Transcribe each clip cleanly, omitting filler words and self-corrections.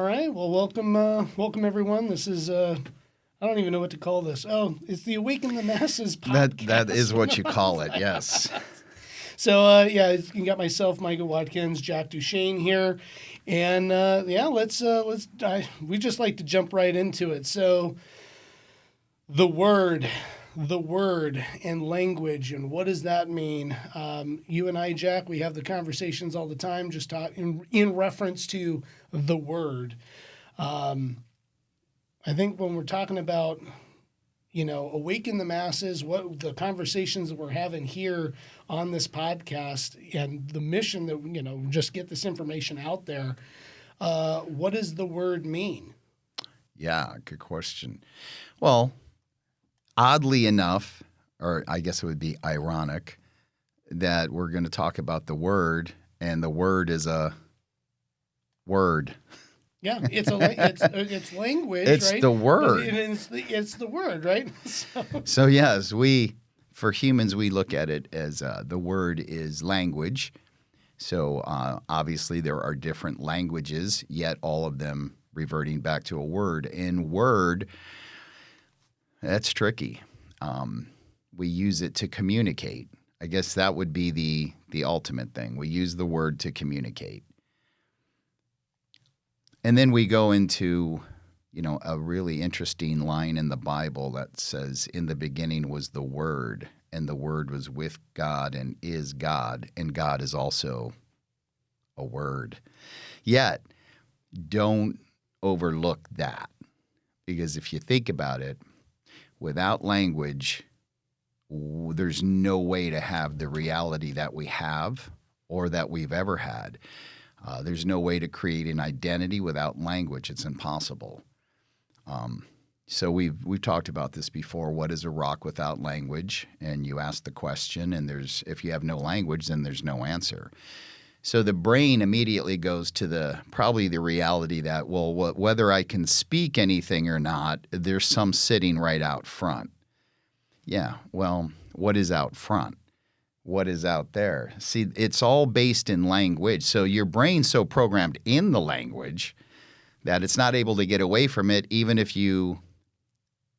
right. Well, welcome everyone. This is I don't even know what to call this. Oh, it's the Awaken the Masses podcast. That is what you call it. Yes. So you got myself, Micah Watkins, Jack Duchesne here, and we just like to jump right into it. So, the word and language, and what does that mean? You and I, Jack, we have the conversations all the time, just in reference to the word. I think when we're talking about, awaken the masses, what the conversations that we're having here on this podcast and the mission that, just get this information out there. What does the word mean? Yeah, good question. Well, oddly enough, or I guess it would be ironic, that we're going to talk about the word, and the word is a word. Yeah, it's language, It's right? the word. It's the word, right? So yes, for humans, we look at it as the word is language. So obviously there are different languages, yet all of them reverting back to a word. And word, that's tricky. We use it to communicate. I guess that would be the ultimate thing. We use the word to communicate. And then we go into, a really interesting line in the Bible that says, in the beginning was the Word, and the Word was with God and is God, and God is also a word. Yet, don't overlook that, because if you think about it, without language, there's no way to have the reality that we have or that we've ever had. There's no way to create an identity without language. It's impossible. So we've talked about this before. What is a rock without language? And you ask the question, and if you have no language, then there's no answer. So the brain immediately goes to probably the reality that, whether I can speak anything or not, there's some sitting right out front. Yeah, well, what is out front? What is out there? See, it's all based in language. So your brain's so programmed in the language that it's not able to get away from it, even if you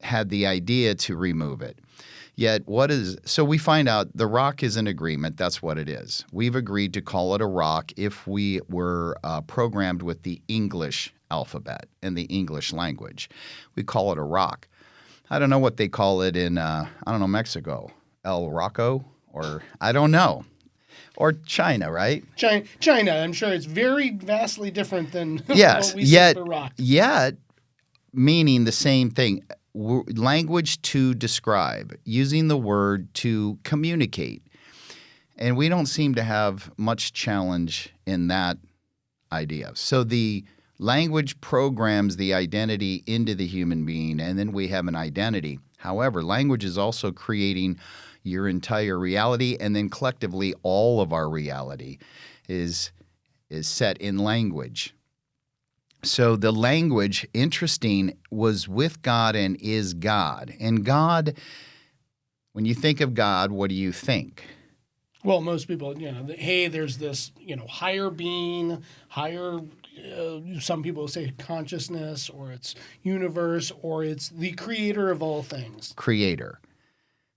had the idea to remove it. Yet so we find out the rock is an agreement. That's what it is. We've agreed to call it a rock if we were programmed with the English alphabet and the English language. We call it a rock. I don't know what they call it in, Mexico. El Rocco? Or I don't know. Or China, right? China. I'm sure it's very vastly different than yes, what we say for rock. Yet meaning the same thing. Language to describe, using the word to communicate. And we don't seem to have much challenge in that idea. So the language programs the identity into the human being, and then we have an identity. However, language is also creating your entire reality, and then collectively all of our reality is set in language. So the language, interesting, was with God and is God. And God, when you think of God, what do you think? Well, most people, hey, there's this, higher being, some people say consciousness, or it's universe, or it's the creator of all things. Creator.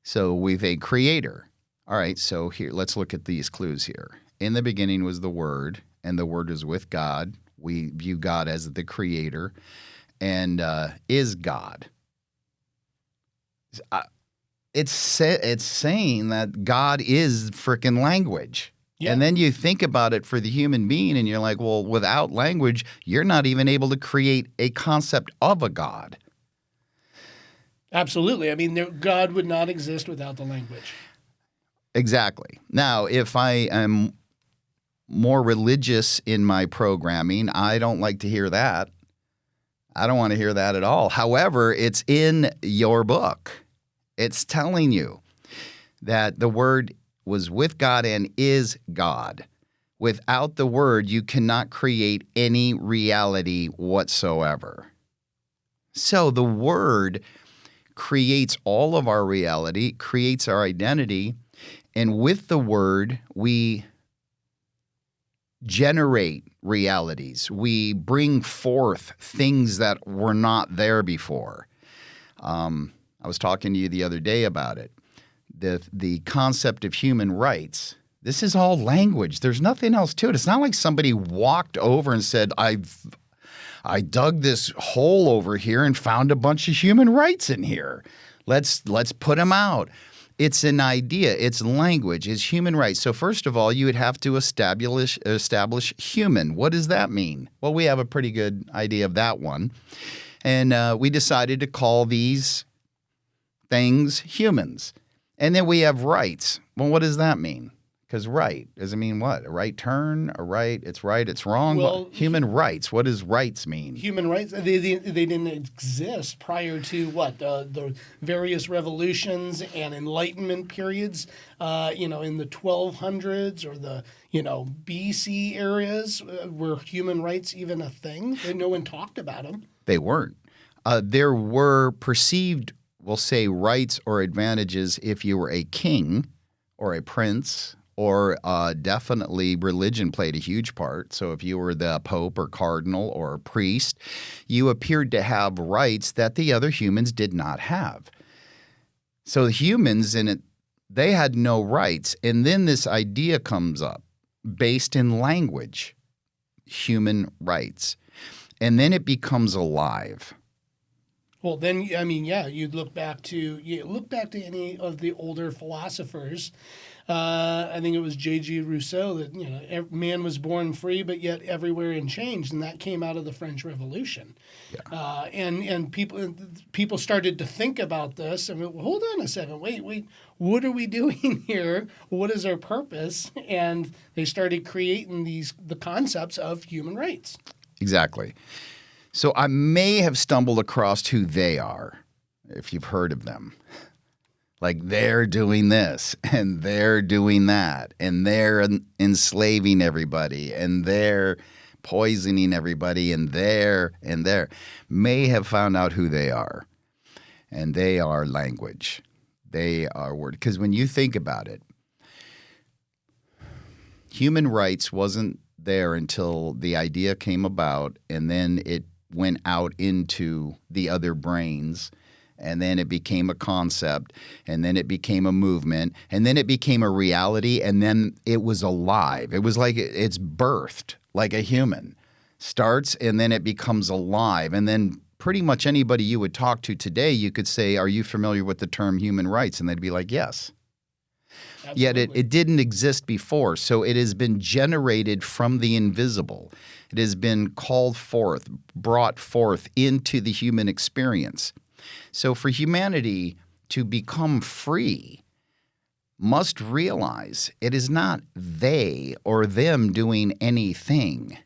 So we've a creator. All right, so here, let's look at these clues here. In the beginning was the Word, and the Word is with God. We view God as the creator, and is God. It's saying that God is frickin' language. Yeah. And then you think about it for the human being, and you're like, well, without language, you're not even able to create a concept of a God. Absolutely. I mean, God would not exist without the language. Exactly. Now, if I am more religious in my programming, I don't like to hear that. I don't want to hear that at all. However, it's in your book. It's telling you that the Word was with God and is God. Without the Word, you cannot create any reality whatsoever. So the Word creates all of our reality, creates our identity, and with the Word, we generate realities. We bring forth things that were not there before. I was talking to you the other day about it. The concept of human rights. This is all language. There's nothing else to it. It's not like somebody walked over and said, I dug this hole over here and found a bunch of human rights in here. Let's put them out. It's an idea. It's language. It's human rights. So first of all, you would have to establish human. What does that mean? Well, we have a pretty good idea of that one. And we decided to call these things humans. And then we have rights. Well, what does that mean? Because right, does it mean what? A right turn? A right, it's wrong? Well, human rights. What does rights mean? Human rights, they didn't exist prior to what? The various revolutions and Enlightenment periods, in the 1200s or the, BC areas. Were human rights even a thing? No one talked about them. They weren't. There were perceived, we'll say, rights or advantages if you were a king or a prince, or definitely religion played a huge part. So if you were the pope or cardinal or priest, you appeared to have rights that the other humans did not have. So the humans in it, they had no rights. And then this idea comes up based in language, human rights. And then it becomes alive. Well, then, you'd look back to any of the older philosophers. I think it was J.G. Rousseau that man was born free, but yet everywhere in change, and that came out of the French Revolution. Yeah. And people started to think about this and well, hold on a second, wait, what are we doing here? What is our purpose? And they started creating the concepts of human rights. Exactly. So I may have stumbled across who they are, if you've heard of them. Like they're doing this and they're doing that and they're enslaving everybody and they're poisoning everybody and they're may have found out who they are. And they are language. They are word. Because when you think about it, human rights wasn't there until the idea came about, and then it went out into the other brains, and then it became a concept, and then it became a movement, and then it became a reality, and then it was alive. It was like it's birthed like a human. Starts, and then it becomes alive. And then pretty much anybody you would talk to today, you could say, are you familiar with the term human rights? And they'd be like, yes. Absolutely. Yet it didn't exist before. So it has been generated from the invisible. It has been called forth, brought forth into the human experience. So for humanity to become free must realize it is not they or them doing anything.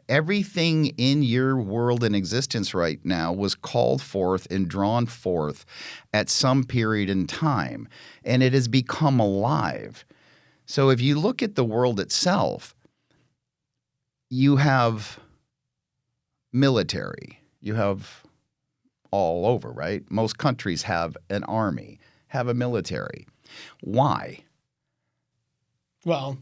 Everything in your world and existence right now was called forth and drawn forth at some period in time, and it has become alive. So if you look at the world itself, you have military. You have all over, right? Most countries have an army, have a military. Why? Well,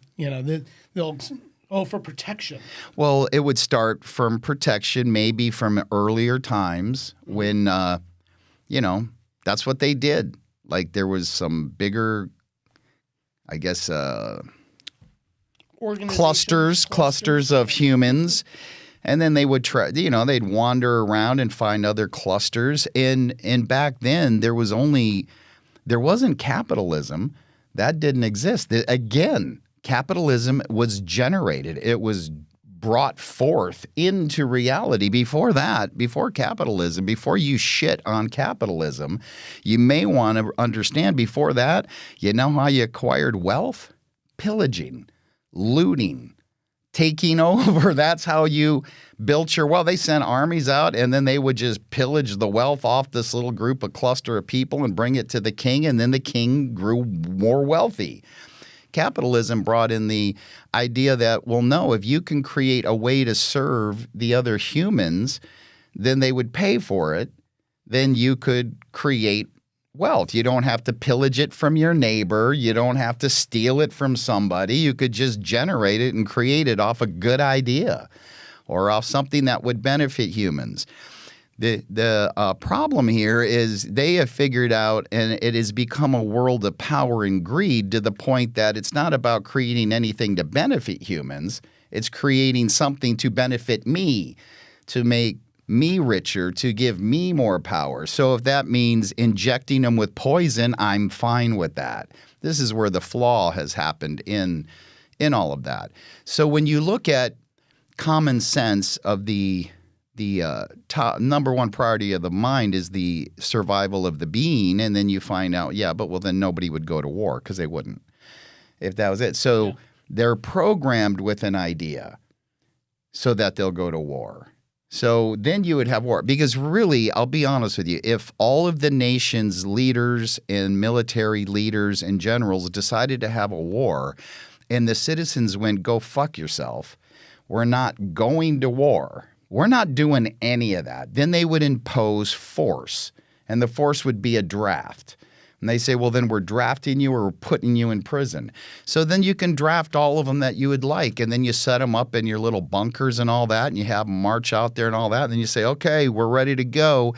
for protection. Well, it would start from protection, maybe from earlier times when, that's what they did. Like there was some bigger, I guess, clusters of humans. And then they would try, they'd wander around and find other clusters. And back then there wasn't capitalism. That didn't exist. Again, capitalism was generated. It was brought forth into reality. Before that, before capitalism, before you shit on capitalism, you may want to understand before that, you know how you acquired wealth? Pillaging, looting, taking over. That's how you built your wealth. They sent armies out and then they would just pillage the wealth off this little group, a cluster of people, and bring it to the king, and then the king grew more wealthy. Capitalism brought in the idea that, well, no, if you can create a way to serve the other humans, then they would pay for it. Then you could create wealth. You don't have to pillage it from your neighbor. You don't have to steal it from somebody. You could just generate it and create it off a good idea or off something that would benefit humans. The problem here is they have figured out, and it has become a world of power and greed to the point that it's not about creating anything to benefit humans. It's creating something to benefit me, to make me richer, to give me more power. So if that means injecting them with poison, I'm fine with that. This is where the flaw has happened in all of that. So when you look at common sense of the top number one priority of the mind is the survival of the being, and then you find out, then nobody would go to war because they wouldn't if that was it. So they're programmed with an idea so that they'll go to war. So then you would have war. Because really, I'll be honest with you, if all of the nation's leaders and military leaders and generals decided to have a war and the citizens went, go fuck yourself, we're not going to war, we're not doing any of that, then they would impose force. And the force would be a draft. And they say, well, then we're drafting you or we're putting you in prison. So then you can draft all of them that you would like, and then you set them up in your little bunkers and all that, and you have them march out there and all that. And then you say, okay, we're ready to go.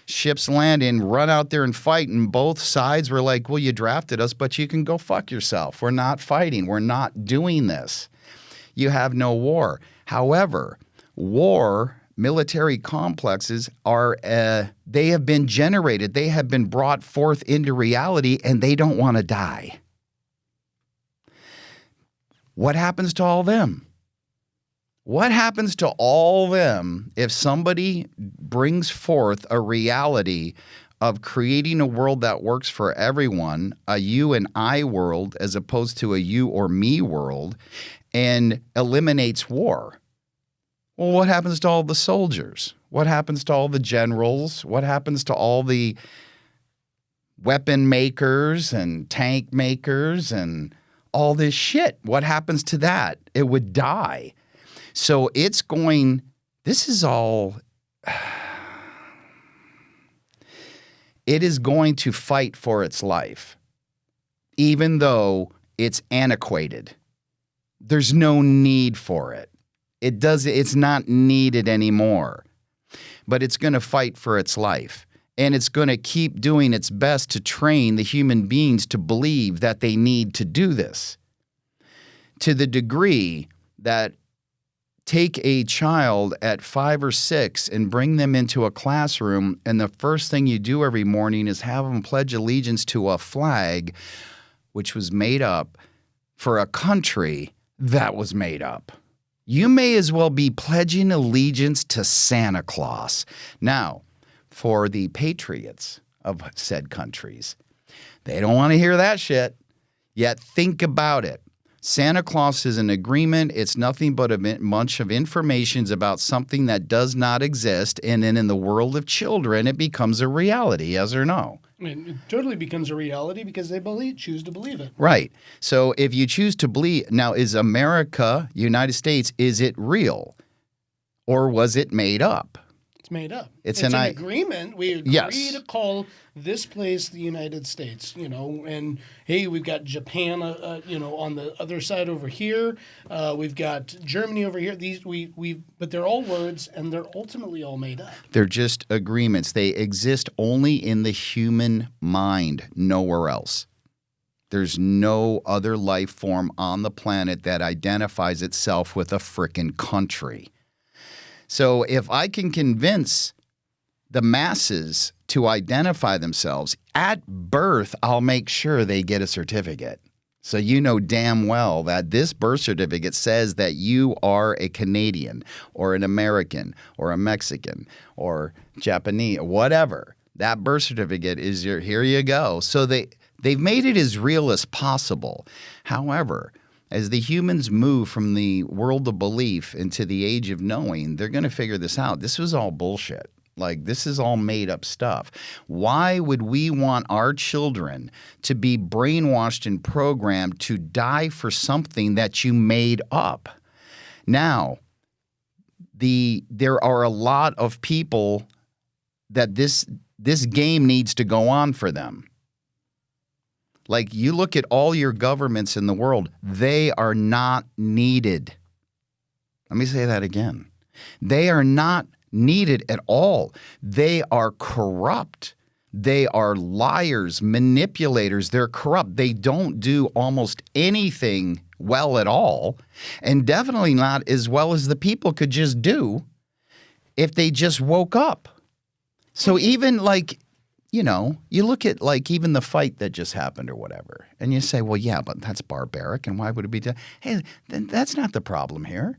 Ships land in, run out there and fight. And both sides were like, well, you drafted us, but you can go fuck yourself. We're not fighting. We're not doing this. You have no war. However, military complexes are, they have been generated, they have been brought forth into reality, and they don't want to die. What happens to all them? What happens to all them if somebody brings forth a reality of creating a world that works for everyone, a you and I world, as opposed to a you or me world, and eliminates war? Well, what happens to all the soldiers? What happens to all the generals? What happens to all the weapon makers and tank makers and all this shit? What happens to that? It would die. So this is all, it is going to fight for its life, even though it's antiquated. There's no need for it. It's not needed anymore, but it's going to fight for its life, and it's going to keep doing its best to train the human beings to believe that they need to do this, to the degree that take a child at 5 or 6 and bring them into a classroom, and the first thing you do every morning is have them pledge allegiance to a flag which was made up for a country that was made up. You may as well be pledging allegiance to Santa Claus. Now, for the patriots of said countries, they don't want to hear that shit. Yet think about it. Santa Claus is an agreement. It's nothing but a bunch of information about something that does not exist. And then in the world of children, it becomes a reality, yes or no? I mean, it totally becomes a reality because they choose to believe it. Right. So if you choose to believe, now is America, United States, is it real? Or was it made up? It's made up. It's an agreement. We agree Yes. to call this place the United States, and hey, we've got Japan, on the other side over here. We've got Germany over here. But they're all words, and they're ultimately all made up. They're just agreements. They exist only in the human mind, nowhere else. There's no other life form on the planet that identifies itself with a frickin' country. So if I can convince the masses to identify themselves at birth, I'll make sure they get a certificate. So you know damn well that this birth certificate says that you are a Canadian or an American or a Mexican or Japanese, whatever. That birth certificate is here you go. So they've made it as real as possible. However, as the humans move from the world of belief into the age of knowing, they're going to figure this out. This was all bullshit. Like, this is all made up stuff. Why would we want our children to be brainwashed and programmed to die for something that you made up? Now, there are a lot of people that this This game needs to go on for them. Like, you look at all your governments in the world, they are not needed. Let me say that again. They are not needed at all. They are corrupt. They are liars, manipulators. They're corrupt. They don't do almost anything well at all, and definitely not as well as the people could just do if they just woke up. So even like, you know, you look at like even the fight that just happened or whatever, and you say, well, yeah, but that's barbaric, and why would it be done? Hey, then that's not the problem here.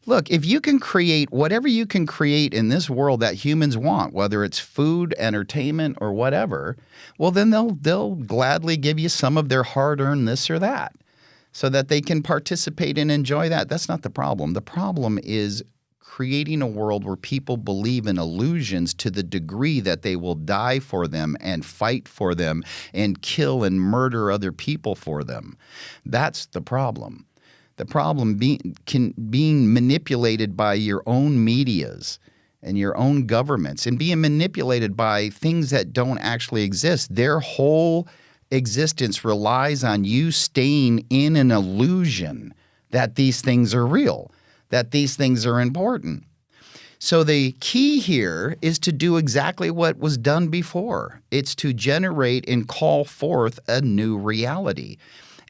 Look, if you can create whatever you can create in this world that humans want, whether it's food, entertainment, or whatever, well, then they'll gladly give you some of their hard-earned this or that so that they can participate and enjoy that. That's not the problem. The problem is creating a world where people believe in illusions to the degree that they will die for them and fight for them and kill and murder other people for them. That's the problem. The problem being manipulated by your own medias and your own governments and being manipulated by things that don't actually exist. Their whole existence relies on you staying in an illusion that these things are real, that these things are important. So the key here is to do exactly what was done before. It's to generate and call forth a new reality.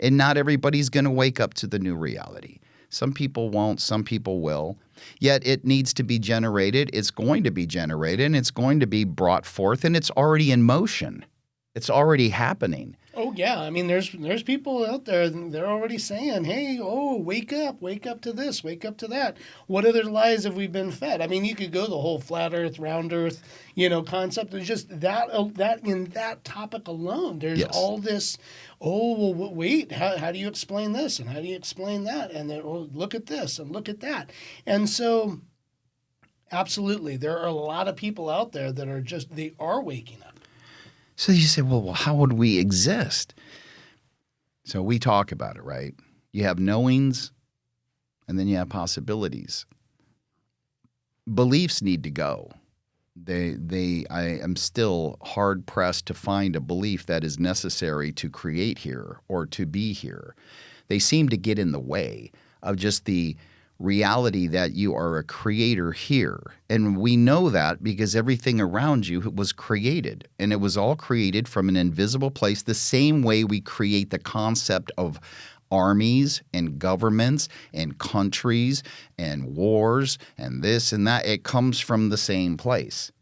And not everybody's going to wake up to the new reality. Some people won't, some people will. Yet it needs to be generated. It's going to be generated, and it's going to be brought forth, and it's already in motion. It's already happening. Oh yeah, I mean, there's people out there. They're already saying, "Hey, wake up to this, wake up to that." What other lies have we been fed? I mean, you could go the whole flat Earth, round Earth, concept. There's just that in that topic alone. There's all this. Oh well, wait. How do you explain this and how do you explain that? And then look at this and look at that. And so, absolutely, there are a lot of people out there that are they are waking up. So you say, well, how would we exist? So we talk about it, right? You have knowings, and then you have possibilities. Beliefs need to go. I am still hard pressed to find a belief that is necessary to create here or to be here. They seem to get in the way of just the reality that you are a creator here. And we know that because everything around you was created. And it was all created from an invisible place, the same way we create the concept of armies and governments and countries and wars and this and that. It comes from the same place.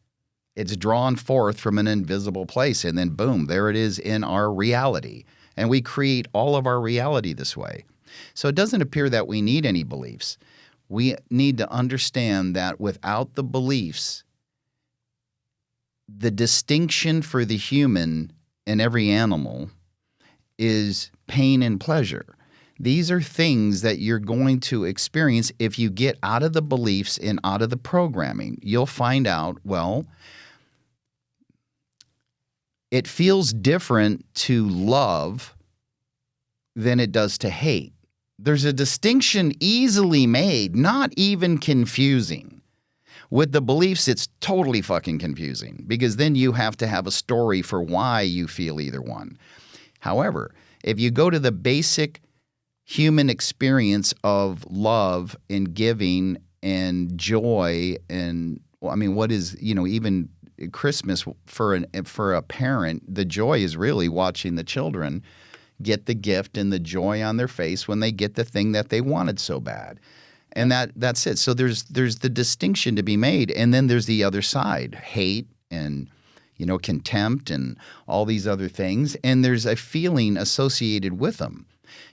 It's drawn forth from an invisible place. And then boom, there it is in our reality. And we create all of our reality this way. So it doesn't appear that we need any beliefs. We need to understand that without the beliefs, the distinction for the human and every animal is pain and pleasure. These are things that you're going to experience if you get out of the beliefs and out of the programming. You'll find out, well, it feels different to love than it does to hate. There's a distinction easily made, not even confusing. With the beliefs, it's totally fucking confusing because then you have to have a story for why you feel either one. However, if you go to the basic human experience of love and giving and joy and, what is, even Christmas for a parent, the joy is really watching the children get the gift and the joy on their face when they get the thing that they wanted so bad. And that's it. So there's the distinction to be made. And then there's the other side, hate and, contempt and all these other things. And there's a feeling associated with them.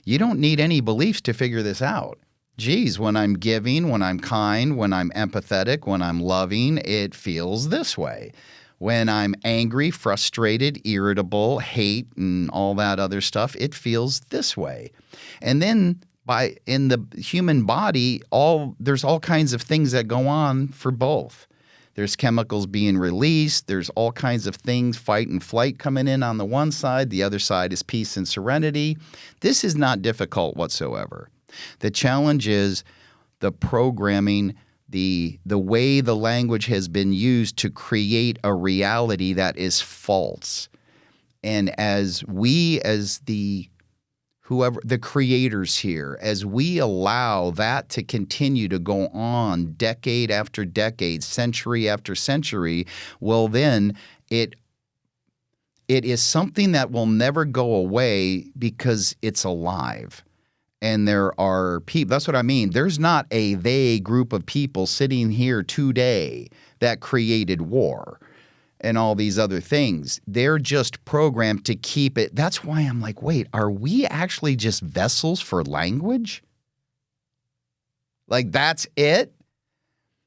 You don't need any beliefs to figure this out. Geez, when I'm giving, when I'm kind, when I'm empathetic, when I'm loving, it feels this way. When I'm angry, frustrated, irritable, hate, and all that other stuff, it feels this way. And then in the human body, there's all kinds of things that go on for both. There's chemicals being released. There's all kinds of things, fight and flight coming in on the one side. The other side is peace and serenity. This is not difficult whatsoever. The challenge is the programming the way the language has been used to create a reality that is false. And as we, as the creators here, as we allow that to continue to go on decade after decade, century after century, well, then it is something that will never go away because it's alive. And there are people, that's what I mean. There's not a they group of people sitting here today that created war and all these other things. They're just programmed to keep it. That's why I'm like, wait, are we actually just vessels for language? Like, that's it?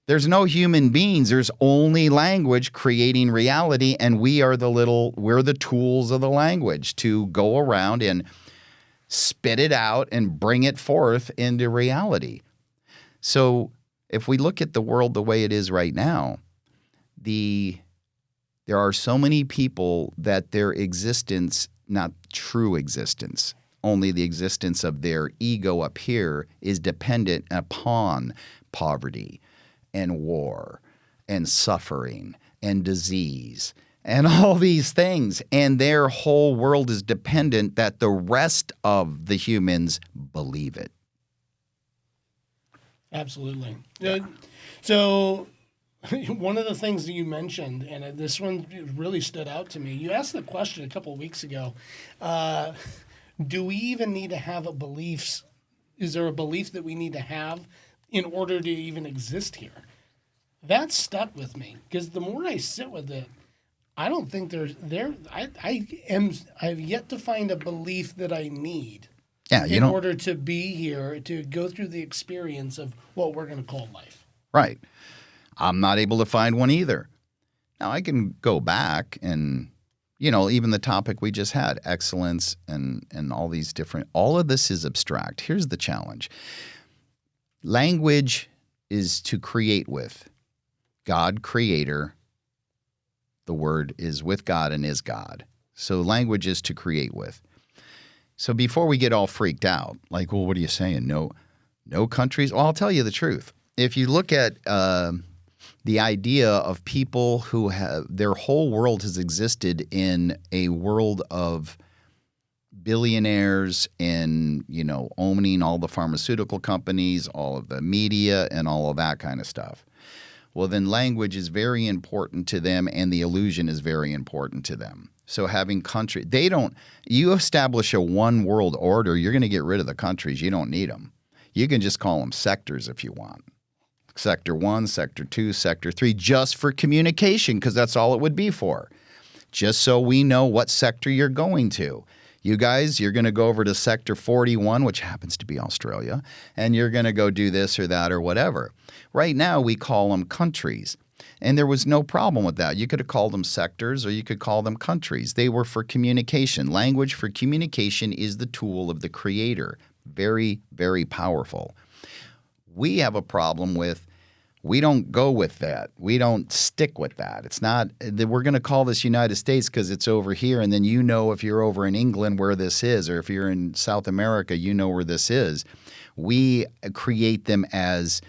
There's no human beings. There's only language creating reality, and we're the tools of the language to go around and spit it out and bring it forth into reality. So if we look at the world the way it is right now, there are so many people that their existence, not true existence, only the existence of their ego up here is dependent upon poverty and war and suffering and disease and all these things. And their whole world is dependent that the rest of the humans believe it. Absolutely. So one of the things that you mentioned, and this one really stood out to me, you asked the question a couple of weeks ago, do we even need to have a beliefs? Is there a belief that we need to have in order to even exist here? That stuck with me because the more I sit with it, I don't think I've yet to find a belief that I need in order to be here, to go through the experience of what we're going to call life. Right. I'm not able to find one either. Now, I can go back and, even the topic we just had, excellence and all these different, all of this is abstract. Here's the challenge. Language is to create with. God, creator. The word is with God and is God. So language is to create with. So before we get all freaked out, like, well, what are you saying? No countries? Well, I'll tell you the truth. If you look at the idea of people who have their whole world has existed in a world of billionaires and, owning all the pharmaceutical companies, all of the media and all of that kind of stuff. Well, then language is very important to them and the illusion is very important to them. So having you establish a one world order, you're going to get rid of the countries. You don't need them. You can just call them sectors if you want. Sector 1, Sector 2, Sector 3, just for communication, because that's all it would be for. Just so we know what sector you're going to. You guys, you're going to go over to Sector 41, which happens to be Australia, and you're going to go do this or that or whatever. Right now, we call them countries, and there was no problem with that. You could have called them sectors or you could call them countries. They were for communication. Language for communication is the tool of the creator. Very, very powerful. We have a problem with we don't go with that. We don't stick with that. It's not that we're going to call this United States because it's over here. And then if you're over in England where this is, or if you're in South America, where this is. We create them as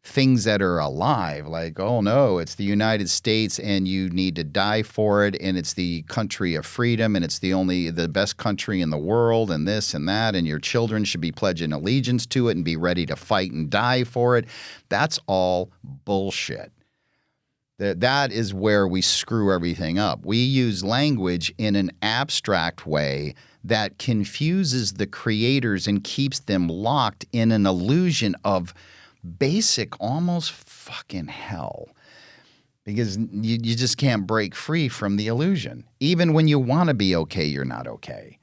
things that are alive, like, oh no, it's the United States and you need to die for it, and it's the country of freedom, and it's the best country in the world, and this and that, and your children should be pledging allegiance to it and be ready to fight and die for it. That's all bullshit. That is where we screw everything up. We use language in an abstract way that confuses the creators and keeps them locked in an illusion of basic, almost fucking hell, because you just can't break free from the illusion. Even when you want to be okay, you're not okay.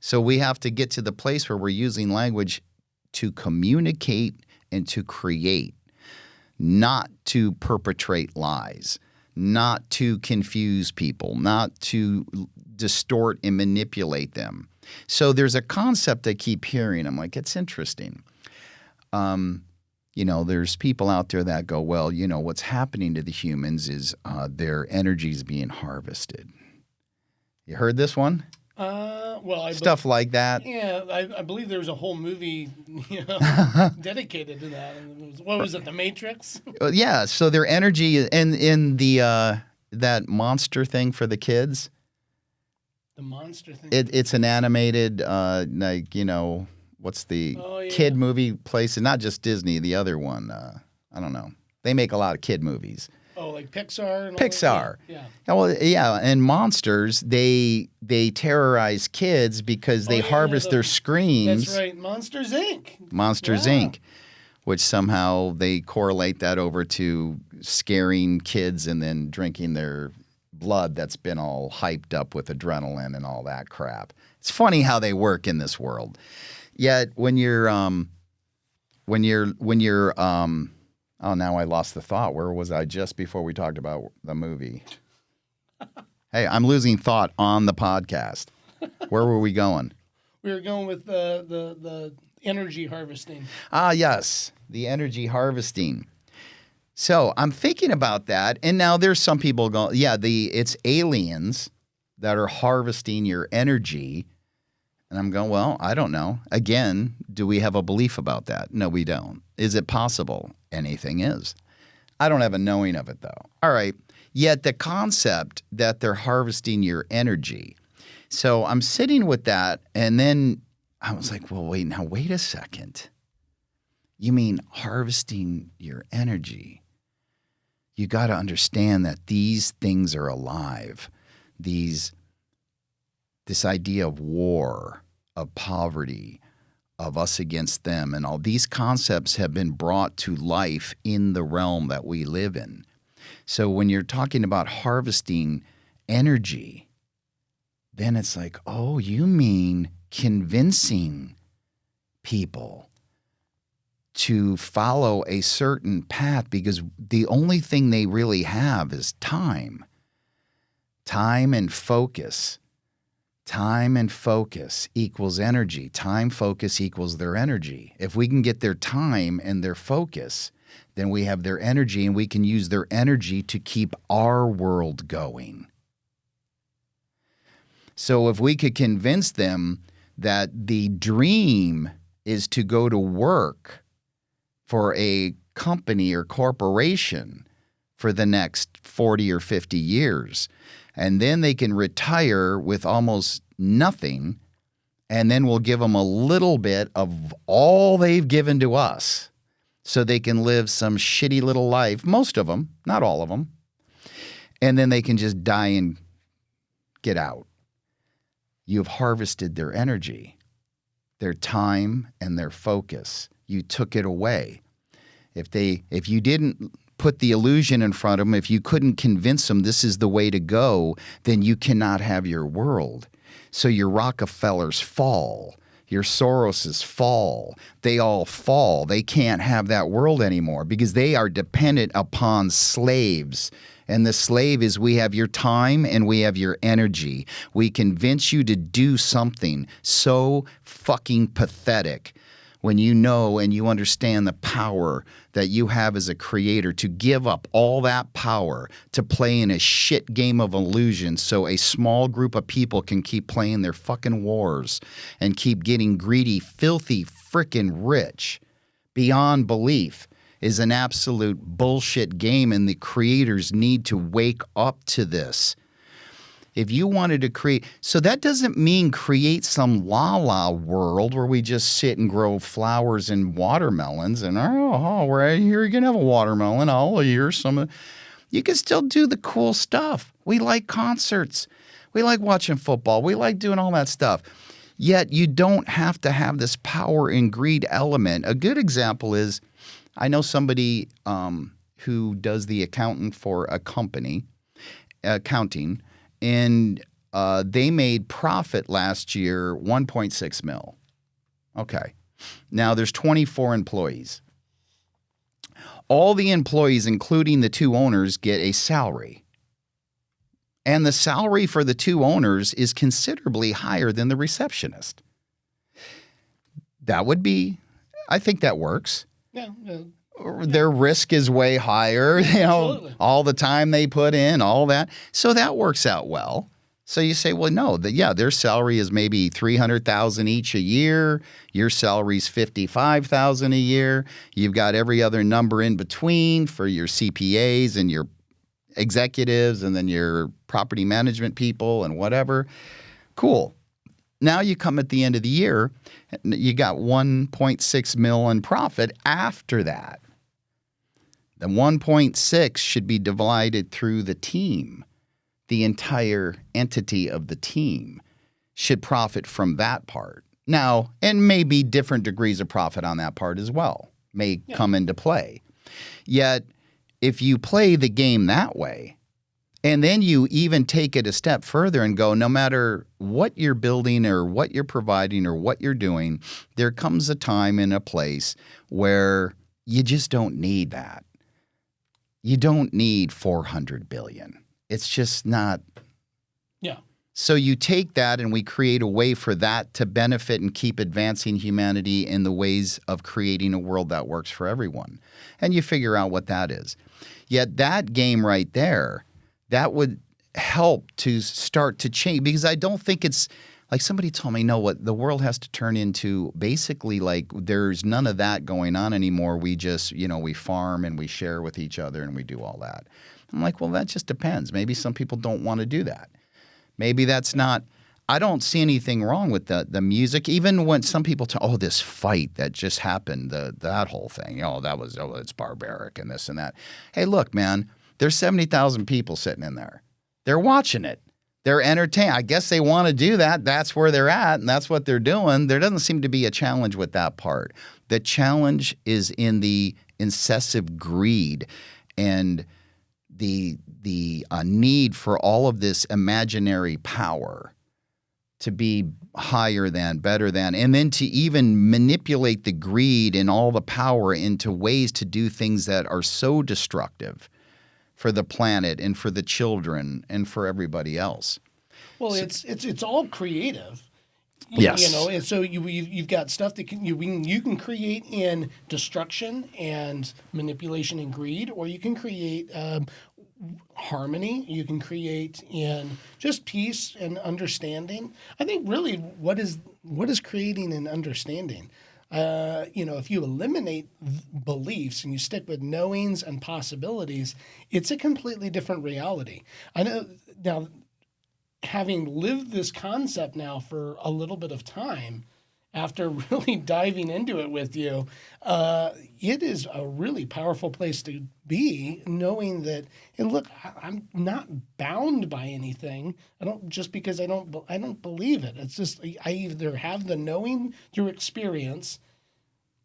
So we have to get to the place where we're using language to communicate and to create, not to perpetrate lies, not to confuse people, not to distort and manipulate them. So there's a concept I keep hearing. I'm like, it's interesting. There's people out there that go, well, what's happening to the humans is their energy is being harvested. You heard this one? Well, Stuff like that. yeah, I believe there was a whole movie, dedicated to that. And what was it, The Matrix? Yeah, so their energy and in the that monster thing for the kids. The monster thing. It's an animated, like, what's the Oh, yeah. kid movie place? And not just Disney, the other one. I don't know. They make a lot of kid movies. Oh, like Pixar and all Pixar. that? Yeah. Well, yeah, and monsters, they terrorize kids because they harvest their screens. That's right. Monsters, Inc. Monsters, Yeah. Inc., which somehow they correlate that over to scaring kids and then drinking their blood that's been all hyped up with adrenaline and all that crap. It's funny how they work in this world. Yet when you're oh, now I lost the thought. Where was I just before we talked about the movie? Hey, I'm losing thought on the podcast. Where were we going? We were going with the energy harvesting. Ah, yes, the energy harvesting. So I'm thinking about that, and now there's some people going, yeah, it's aliens that are harvesting your energy, and I'm going, well, I don't know. Again, do we have a belief about that? No, we don't. Is it possible? Anything is. I don't have a knowing of it, though. All right. Yet the concept that they're harvesting your energy. So I'm sitting with that, and then I was like, well, wait a second. You mean harvesting your energy? You got to understand that these things are alive. This idea of war, of poverty, of us against them, and all these concepts have been brought to life in the realm that we live in. So when you're talking about harvesting energy, then it's like, oh, you mean convincing people to follow a certain path, because the only thing they really have is time. Time and focus. Time and focus equals energy. Time, focus equals their energy. If we can get their time and their focus, then we have their energy, and we can use their energy to keep our world going. So if we could convince them that the dream is to go to work for a company or corporation for the next 40 or 50 years, and then they can retire with almost nothing, and then we'll give them a little bit of all they've given to us so they can live some shitty little life, most of them, not all of them, and then they can just die and get out. You've harvested their energy, their time, and their focus. You took it away. If you didn't put the illusion in front of them, if you couldn't convince them this is the way to go, then you cannot have your world. So your Rockefellers fall. Your Soroses fall. They all fall. They can't have that world anymore because they are dependent upon slaves. And the slave is, we have your time and we have your energy. We convince you to do something so fucking pathetic when you know and you understand the power that you have as a creator to give up all that power to play in a shit game of illusion so a small group of people can keep playing their fucking wars and keep getting greedy, filthy, frickin' rich beyond belief is an absolute bullshit game, and the creators need to wake up to this. If you wanted to create, so that doesn't mean create some la-la world where we just sit and grow flowers and watermelons and, we're here, you can have a watermelon, here's some. You can still do the cool stuff. We like concerts. We like watching football. We like doing all that stuff. Yet you don't have to have this power and greed element. A good example is, I know somebody who does the accountant for a company, accounting, and they made profit last year, 1.6 mil. Okay. Now there's 24 employees. All the employees, including the two owners, get a salary. And the salary for the two owners is considerably higher than the receptionist. That would be, I think that works. Yeah. Their risk is way higher, Absolutely. all the time they put in, all that. So that works out well. So you say, well, no, their salary is maybe $300,000 each a year. Your salary's $55,000 a year. You've got every other number in between for your CPAs and your executives and then your property management people and whatever. Cool. Now you come at the end of the year, you got 1.6 mil in profit after that. The 1.6 should be divided through the team. The entire entity of the team should profit from that part. Now, and maybe different degrees of profit on that part as well may come into play. Yet, if you play the game that way, and then you even take it a step further and go, no matter what you're building or what you're providing or what you're doing, there comes a time and a place where you just don't need that. You don't need 400 billion. It's just not. Yeah. So you take that and we create a way for that to benefit and keep advancing humanity in the ways of creating a world that works for everyone. And you figure out what that is. Yet that game right there, that would help to start to change, because I don't think it's like somebody told me, no, what the world has to turn into basically like there's none of that going on anymore. We just, we farm and we share with each other and we do all that. I'm like, well, that just depends. Maybe some people don't want to do that. Maybe that's not – I don't see anything wrong with the music. Even when some people tell, this fight that just happened, that whole thing, it's barbaric and this and that. Hey, look, man, there's 70,000 people sitting in there. They're watching it. They're entertained. I guess they want to do that. That's where they're at, and that's what they're doing. There doesn't seem to be a challenge with that part. The challenge is in the incessive greed and – the need for all of this imaginary power to be higher than, better than, and then to even manipulate the greed and all the power into ways to do things that are so destructive for the planet and for the children and for everybody else. Well, it's all creative. Yes. And so you've got stuff that you can create in destruction and manipulation and greed, or you can create harmony. You can create in just peace and understanding. I think really what is creating and understanding. If you eliminate beliefs and you stick with knowings and possibilities, it's a completely different reality. I know now. Having lived this concept now for a little bit of time, after really diving into it with you, it is a really powerful place to be, knowing that, and look, I'm not bound by anything. I don't, just because I don't believe it. It's just I either have the knowing through experience,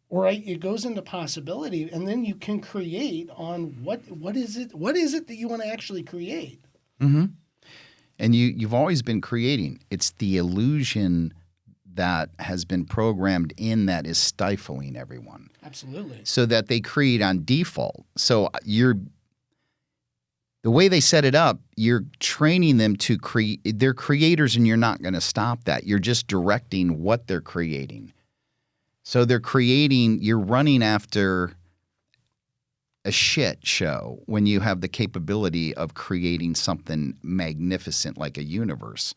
or it goes into possibility, and then you can create on what is it that you want to actually create. Mm-hmm. And you've always been creating. It's the illusion that has been programmed in that is stifling everyone. Absolutely. So that they create on default. So the way they set it up, you're training them to create. They're creators, and you're not going to stop that. You're just directing what they're creating. So they're creating. You're running after a shit show when you have the capability of creating something magnificent like a universe.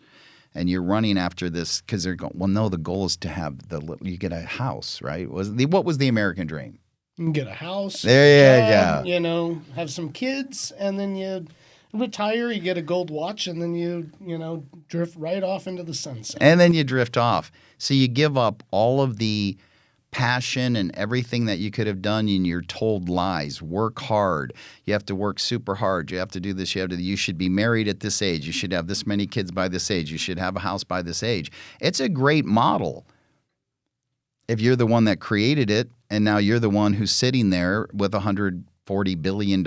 And you're running after this because they're going, well, no, the goal is to have you get a house, right? What was the American dream? You can get a house. There you go. Have some kids, and then you retire, you get a gold watch, and then you drift right off into the sunset. And then you drift off. So you give up all of the passion and everything that you could have done, and you're told lies. Work hard. You have to work super hard. You have to do this. You should be married at this age. You should have this many kids by this age. You should have a house by this age. It's a great model if you're the one that created it, and now you're the one who's sitting there with $140 billion,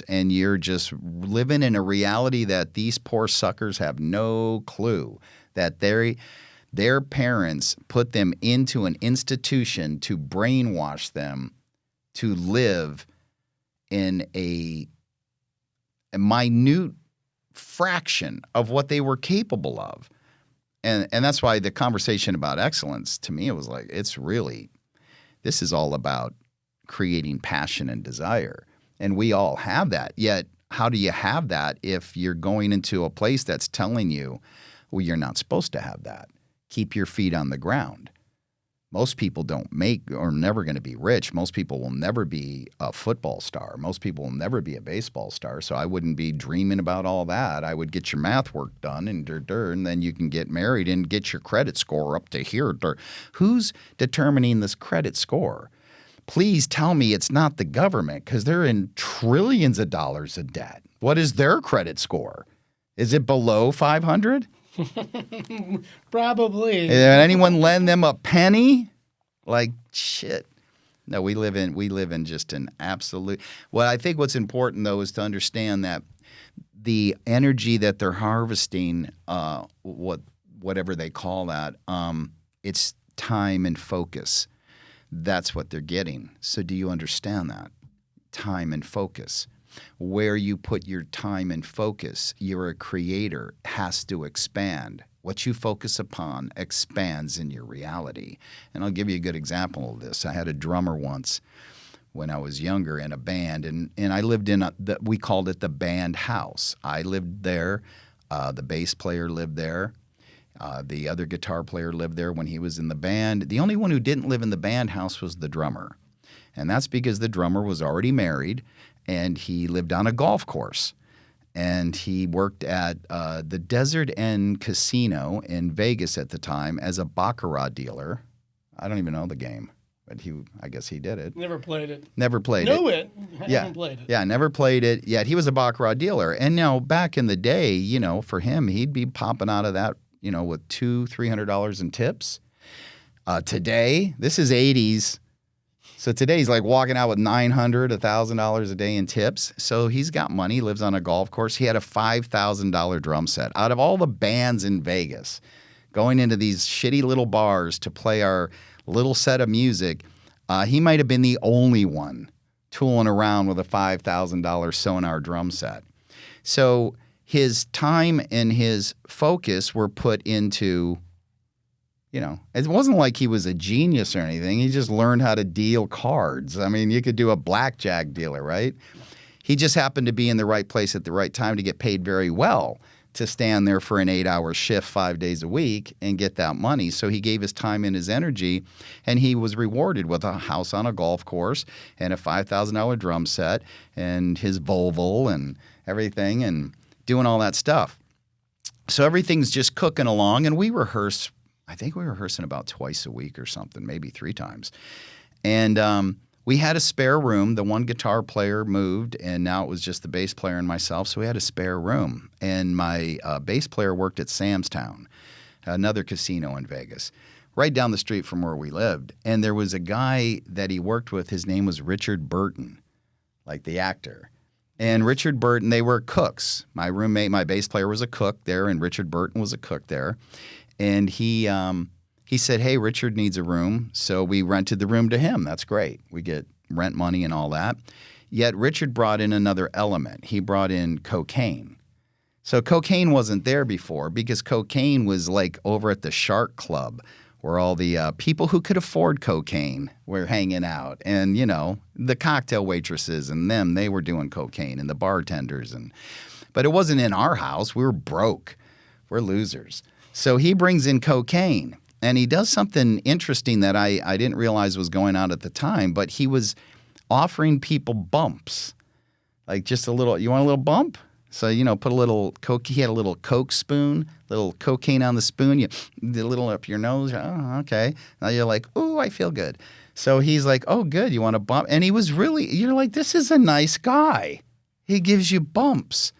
and you're just living in a reality that these poor suckers have no clue that their parents put them into an institution to brainwash them to live in a minute fraction of what they were capable of. And that's why the conversation about excellence, to me, it was like, this is all about creating passion and desire. And we all have that. Yet how do you have that if you're going into a place that's telling you, well, you're not supposed to have that? Keep your feet on the ground. Most people don't make or never going to be rich. Most people will never be a football star. Most people will never be a baseball star. So I wouldn't be dreaming about all that. I would get your math work done and then you can get married and get your credit score up to here. Who's determining this credit score? Please tell me it's not the government, because they're in trillions of dollars of debt. What is their credit score? Is it below 500? Probably. Did anyone lend them a penny? Like, shit. No, we live in just an absolute. Well, I think what's important though is to understand that the energy that they're harvesting, whatever they call that, it's time and focus. That's what they're getting. So do you understand that? Time and focus. Where you put your time and focus, you're a creator, has to expand. What you focus upon expands in your reality. And I'll give you a good example of this. I had a drummer once when I was younger in a band, and I lived in we called it the band house. I lived there. The bass player lived there. The other guitar player lived there when he was in the band. The only one who didn't live in the band house was the drummer. And that's because the drummer was already married, and he lived on a golf course. And he worked at the Desert End Casino in Vegas at the time as a baccarat dealer. I don't even know the game, but I guess he did it. Never played it. Never played Know it. Haven't played it. Yeah, never played it. Yet he was a baccarat dealer. And now back in the day, for him, he'd be popping out of that, with $200-$300 in tips. Today, this is 80s. So today he's like walking out with $900, $1,000 a day in tips. So he's got money, lives on a golf course. He had a $5,000 drum set. Out of all the bands in Vegas, going into these shitty little bars to play our little set of music, he might have been the only one tooling around with a $5,000 Sonar drum set. So his time and his focus were put into, it wasn't like he was a genius or anything. He just learned how to deal cards. I mean, you could do a blackjack dealer, right? He just happened to be in the right place at the right time to get paid very well to stand there for an 8-hour shift 5 days a week and get that money. So he gave his time and his energy, and he was rewarded with a house on a golf course and a $5,000 drum set and his Volvo and everything and doing all that stuff. So everything's just cooking along, and we rehearse. I think we were rehearsing about twice a week or something, maybe 3 times. And we had a spare room. The one guitar player moved, and now it was just the bass player and myself, so we had a spare room. And my bass player worked at Sam's Town, another casino in Vegas, right down the street from where we lived. And there was a guy that he worked with. His name was Richard Burton, like the actor. And Richard Burton, they were cooks. My roommate, my bass player, was a cook there, and Richard Burton was a cook there. And he said, hey, Richard needs a room. So we rented the room to him. That's great. We get rent money and all that. Yet Richard brought in another element. He brought in cocaine. So cocaine wasn't there before because cocaine was like over at the Shark Club where all the people who could afford cocaine were hanging out. And, the cocktail waitresses and them, they were doing cocaine, and the bartenders. But it wasn't in our house. We were broke. We're losers. So he brings in cocaine, and he does something interesting that I didn't realize was going on at the time, but he was offering people bumps, like just a little, you want a little bump? So, put a little Coke, he had a little Coke spoon, little cocaine on the spoon, you did a little up your nose, oh, okay. Now you're like, ooh, I feel good. So he's like, oh, good, you want a bump? And he was really, you're like, this is a nice guy. He gives you bumps.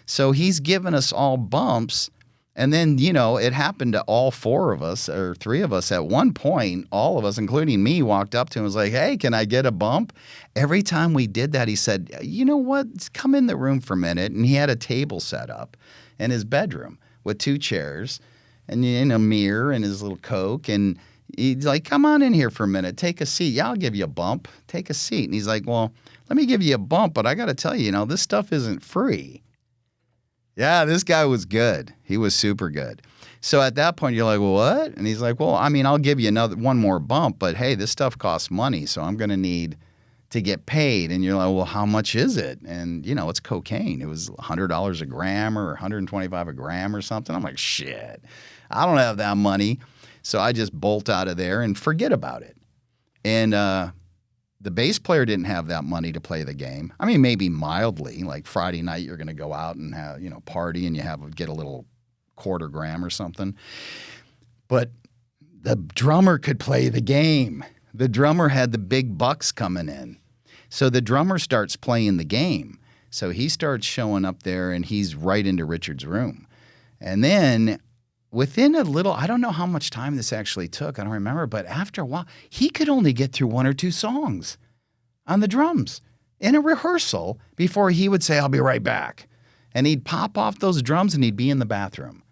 So he's given us all bumps. And then, it happened to all 4 of us or 3 of us at one point. All of us, including me, walked up to him and was like, hey, can I get a bump? Every time we did that, he said, you know what? Come in the room for a minute. And he had a table set up in his bedroom with 2 chairs and a mirror and his little Coke. And he's like, come on in here for a minute. Take a seat. Yeah, I'll give you a bump. Take a seat. And he's like, well, let me give you a bump. But I got to tell you, this stuff isn't free. Yeah, this guy was good. He was super good. So at that point, you're like, well, what? And he's like, well, I'll give you one more bump, but hey, this stuff costs money, so I'm going to need to get paid. And you're like, well, how much is it? And, it's cocaine. It was $100 a gram or $125 a gram or something. I'm like, shit, I don't have that money. So I just bolt out of there and forget about it. And the bass player didn't have that money to play the game. I mean, maybe mildly, like Friday night, you're going to go out and have, party and get a little quarter gram or something. But the drummer could play the game. The drummer had the big bucks coming in. So the drummer starts playing the game. So he starts showing up there and he's right into Richard's room. And then within a little, I don't know how much time this actually took. I don't remember. But after a while, he could only get through 1 or 2 songs on the drums in a rehearsal before he would say, I'll be right back. And he'd pop off those drums and he'd be in the bathroom.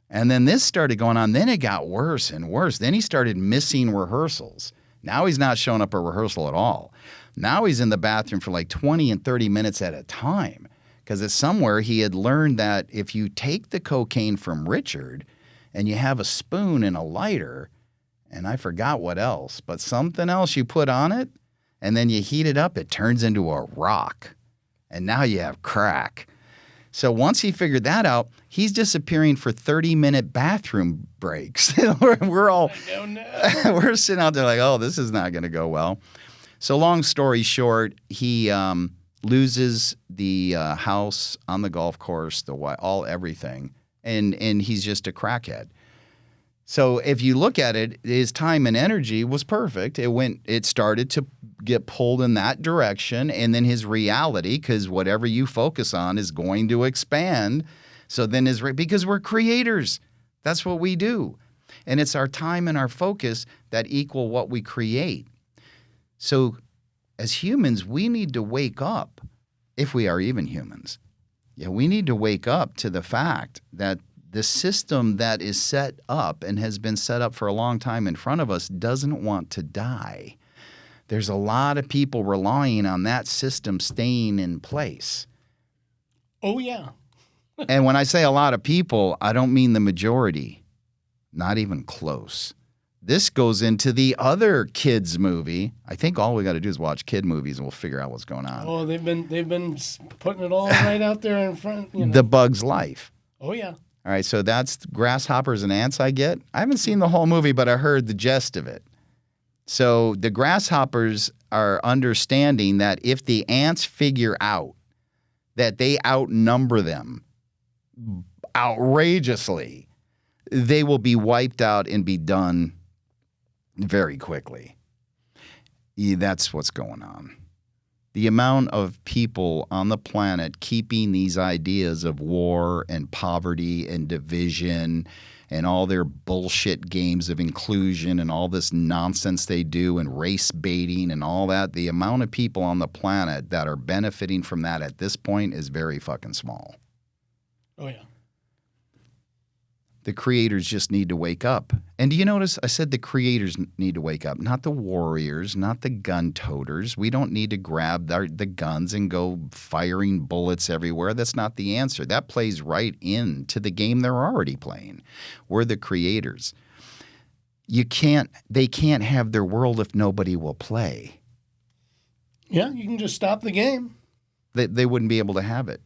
And then this started going on. Then it got worse and worse. Then he started missing rehearsals. Now he's not showing up at rehearsal at all. Now he's in the bathroom for like 20 and 30 minutes at a time. Because it's somewhere he had learned that if you take the cocaine from Richard and you have a spoon and a lighter, and I forgot what else, but something else you put on it, and then you heat it up, it turns into a rock. And now you have crack. So once he figured that out, he's disappearing for 30-minute bathroom breaks. We're all, we're sitting out there like, oh, this is not going to go well. So long story short, he loses the house on the golf course, everything, and he's just a crackhead. So if you look at it, his time and energy was perfect. It started to get pulled in that direction, and then his reality, because whatever you focus on is going to expand. So then because we're creators, that's what we do, and it's our time and our focus that equal what we create. So as humans, we need to wake up, if we are even humans. Yeah, we need to wake up to the fact that the system that is set up and has been set up for a long time in front of us doesn't want to die. There's a lot of people relying on that system staying in place. Oh, yeah. And when I say a lot of people, I don't mean the majority. Not even close. This goes into the other kids movie. I think all we got to do is watch kid movies and we'll figure out what's going on. Oh, they've been putting it all right out there in front. The Bug's Life. Oh, yeah. All right, so that's grasshoppers and ants I get. I haven't seen the whole movie, but I heard the gist of it. So the grasshoppers are understanding that if the ants figure out that they outnumber them outrageously, they will be wiped out and be done very quickly. Yeah, that's what's going on. The amount of people on the planet keeping these ideas of war and poverty and division and all their bullshit games of inclusion and all this nonsense they do and race baiting and all that, the amount of people on the planet that are benefiting from that at this point is very fucking small. Oh, yeah. The creators just need to wake up. And do you notice I said the creators need to wake up, not the warriors, not the gun toters. We don't need to grab the guns and go firing bullets everywhere. That's not the answer. That plays right into the game they're already playing. We're the creators. They can't have their world if nobody will play. Yeah, you can just stop the game. They wouldn't be able to have it.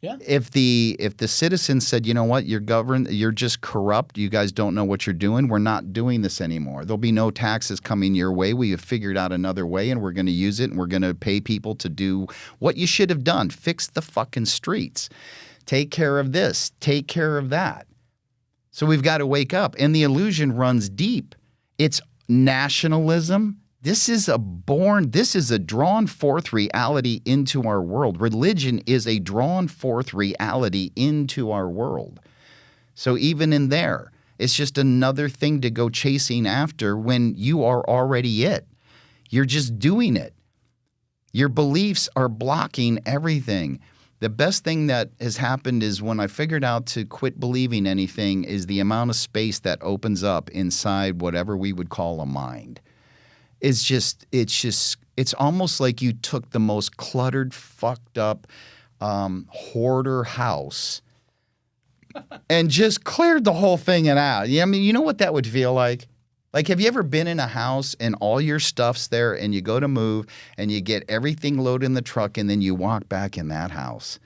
Yeah. If the citizens said, you know what, you're just corrupt, you guys don't know what you're doing, we're not doing this anymore. There'll be no taxes coming your way. We have figured out another way and we're going to use it and we're going to pay people to do what you should have done. Fix the fucking streets. Take care of this. Take care of that. So we've got to wake up. And the illusion runs deep. It's nationalism. This is a drawn forth reality into our world. Religion is a drawn forth reality into our world. So even in there, it's just another thing to go chasing after when you are already it. You're just doing it. Your beliefs are blocking everything. The best thing that has happened is when I figured out to quit believing anything is the amount of space that opens up inside whatever we would call a mind. It's almost like you took the most cluttered, fucked up hoarder house and just cleared the whole thing out. Yeah, I mean, you know what that would feel like? Like, have you ever been in a house and all your stuff's there and you go to move and you get everything loaded in the truck and then you walk back in that house?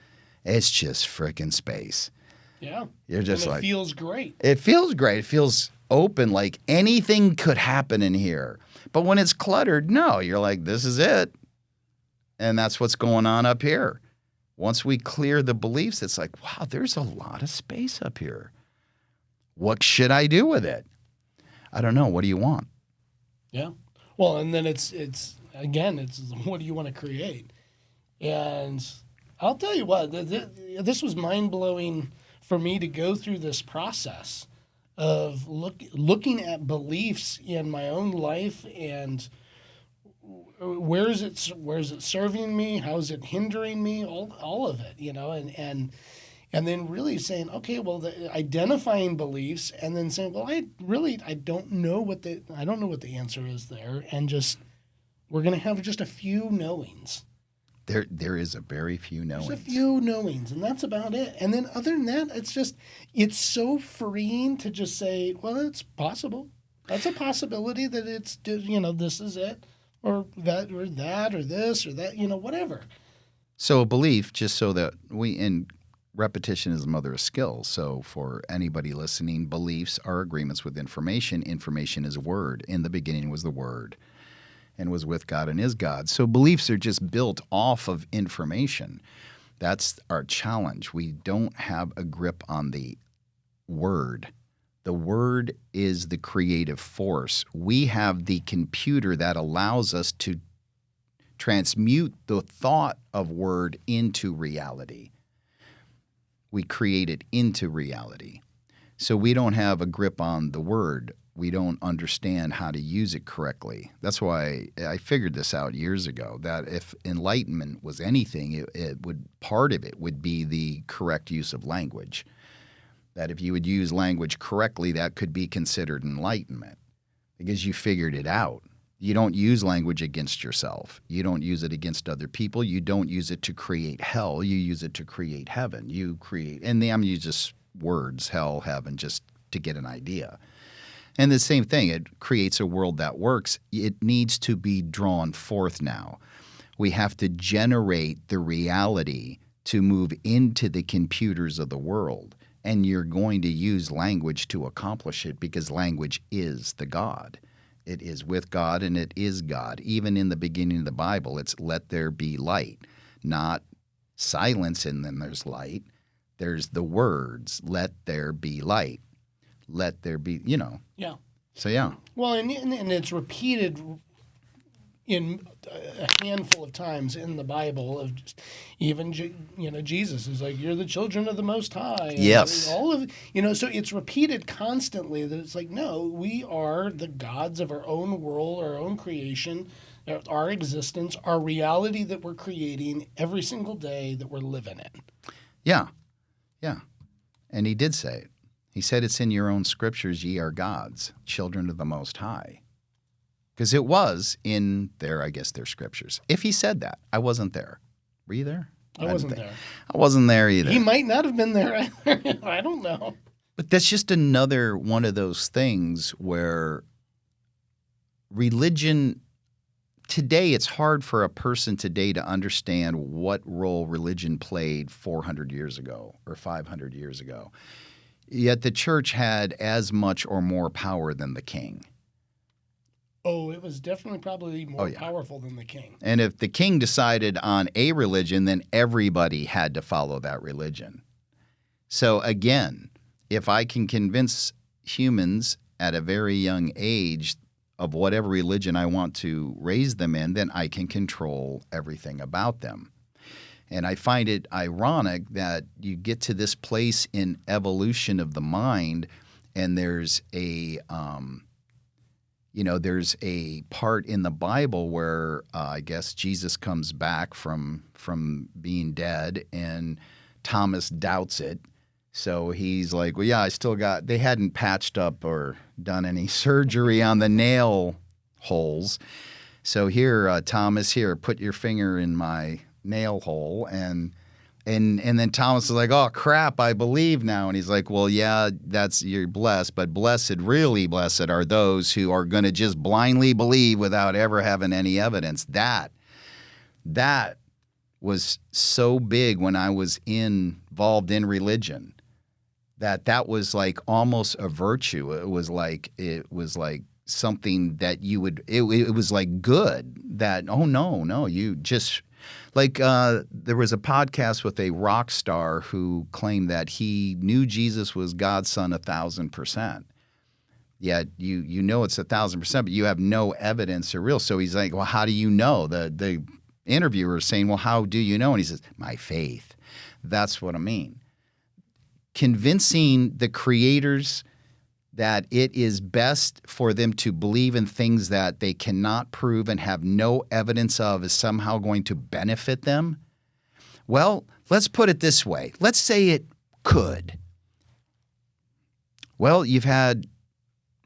It's just freaking space. Yeah. You're just and it like, feels great. it feels great. It feels open, like anything could happen in here. But when it's cluttered, no, you're like, this is it. And that's what's going on up here. Once we clear the beliefs, it's like, wow, there's a lot of space up here. What should I do with it? I don't know. What do you want? Yeah. Well, and then it's again, it's what do you want to create? And I'll tell you what, this was mind blowing for me to go through this process of looking at beliefs in my own life and where is it serving me? How is it hindering me? All of it, and then really saying, okay, well, identifying beliefs, and then saying, well, I don't know what the answer is there, and just we're gonna have just a few knowings. There is a very few knowings. There's a few knowings, and that's about it. And then other than that, it's so freeing to just say, well, it's possible. That's a possibility that it's, this is it, or that, or that, or this, or that, whatever. So a belief, just so that and repetition is the mother of skill. So for anybody listening, beliefs are agreements with information. Information is a word. In the beginning was the Word, and was with God and is God. So beliefs are just built off of information. That's our challenge. We don't have a grip on the Word. The Word is the creative force. We have the computer that allows us to transmute the thought of Word into reality. We create it into reality. So we don't have a grip on the Word. We don't understand how to use it correctly. That's why I figured this out years ago, that if enlightenment was anything, part of it would be the correct use of language. That if you would use language correctly, that could be considered enlightenment because you figured it out. You don't use language against yourself. You don't use it against other people. You don't use it to create hell. You use it to create heaven. And I'm using just words, hell, heaven, just to get an idea. And the same thing, it creates a world that works. It needs to be drawn forth now. We have to generate the reality to move into the computers of the world. And you're going to use language to accomplish it because language is the God. It is with God and it is God. Even in the beginning of the Bible, it's let there be light, not silence and then there's light. There's the words, let there be light. Let there be, Yeah. So, yeah. Well, and it's repeated in a handful of times in the Bible of just, even, Jesus is like, you're the children of the Most High. And yes. all of, so it's repeated constantly that it's like, no, we are the gods of our own world, our own creation, our existence, our reality that we're creating every single day that we're living in. Yeah. Yeah. And he did say it. He said it's in your own scriptures, ye are gods, children of the Most High. Because it was in their scriptures. If he said that, I wasn't there. Were you there? I wasn't there. I wasn't there either. He might not have been there either. I don't know. But that's just another one of those things where religion, today it's hard for a person today to understand what role religion played 400 years ago or 500 years ago. Yet the church had as much or more power than the king. Oh, it was definitely probably more powerful than the king. And if the king decided on a religion, then everybody had to follow that religion. So again, if I can convince humans at a very young age of whatever religion I want to raise them in, then I can control everything about them. And I find it ironic that you get to this place in evolution of the mind, and there's a part in the Bible where I guess Jesus comes back from being dead, and Thomas doubts it. So he's like, well, yeah, they hadn't patched up or done any surgery on the nail holes. So here, Thomas, put your finger in my nail hole. And And then Thomas is like, oh, crap, I believe now. And he's like, well, yeah, you're blessed. But really blessed are those who are going to just blindly believe without ever having any evidence. That was so big when I was involved in religion that was like almost a virtue. It was like something that you would, it was like good that, oh, no, you just, like there was a podcast with a rock star who claimed that he knew Jesus was God's son 1,000%. Yet you know it's 1,000%, but you have no evidence or real. So he's like, well, how do you know? The interviewer is saying, well, how do you know? And he says, my faith. That's what I mean. Convincing the creators that it is best for them to believe in things that they cannot prove and have no evidence of is somehow going to benefit them. Well, let's put it this way. Let's say it could. Well, you've had